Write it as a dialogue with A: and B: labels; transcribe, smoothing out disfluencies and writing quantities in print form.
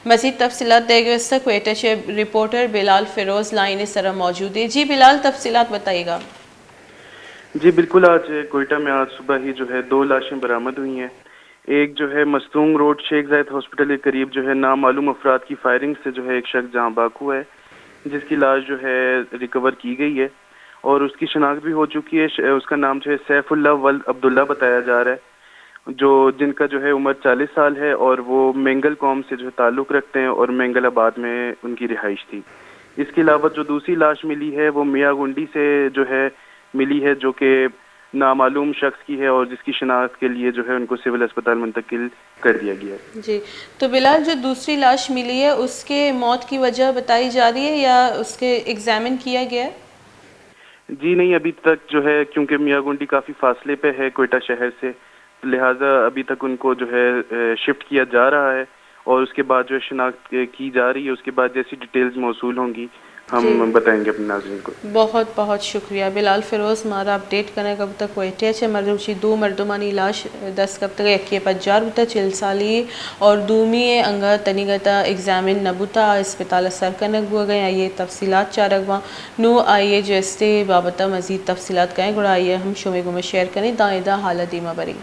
A: مزید تفصیلات دے گے اس تک کوئٹہ سے رپورٹر بلال فیروز لائن سرا موجود ہے. جی بلال تفصیلات بتائیے گا.
B: جی بالکل، آج کوئٹہ میں آج صبح ہی جو ہے 2 لاشیں برآمد ہوئی ہیں. ایک جو ہے مستونگ روڈ شیخ زاید ہاسپٹل کے قریب جو ہے نامعلوم افراد کی فائرنگ سے جو ہے ایک شخص جہاں باک ہوا ہے، جس کی لاش جو ہے ریکور کی گئی ہے اور اس کی شناخت بھی ہو چکی ہے. اس کا نام جو ہے سیف اللہ ولد عبداللہ بتایا جا رہا ہے، جن کا جو ہے عمر 40 سال ہے اور وہ مینگل قوم سے جو ہے تعلق رکھتے ہیں اور مینگل آباد میں ان کی رہائش تھی. اس کے علاوہ جو دوسری لاش ملی ہے وہ میاں گنڈی سے جو ہے ملی ہے، جو کہ نامعلوم شخص کی ہے اور جس کی شناخت کے لیے جو ہے ان کو سول اسپتال منتقل کر دیا گیا ہے.
A: جی تو بلال جو دوسری لاش ملی ہے اس کے موت کی وجہ بتائی جا رہی ہے یا اس کے ایگزامن کیا گیا ہے؟
B: جی نہیں، ابھی تک جو ہے کیونکہ میاں گنڈی کافی فاصلے پہ ہے کوئٹہ شہر سے، لہٰذا ابھی تک ان کو جو ہے شفٹ کیا جا رہا ہے اور اس کے بعد جو ہے شناخت کی جا رہی ہے. اس کے بعد جیسی ڈیٹیلز موصول ہوں گی
A: جی
B: ہم بتائیں گے اپنے ناظرین کو.
A: بہت بہت شکریہ بلال فیروز ہمارا اپڈیٹ کرنے کب تک کوئٹہ سے مردم چی 2 مردمانی لاش 10 کب تک 150 بتا 40 سالی اور دومی انگا تنیگتا ایگزامن نبوتا اسپتال سر کنک ہو گئے. آئیے تفصیلات چارگواں نو آئیے جیسے بابتا مزید تفصیلات کہیں گڑا آئیے ہم شومے گو میں شیئر کریں دائیں دا حالت دیمہ بری.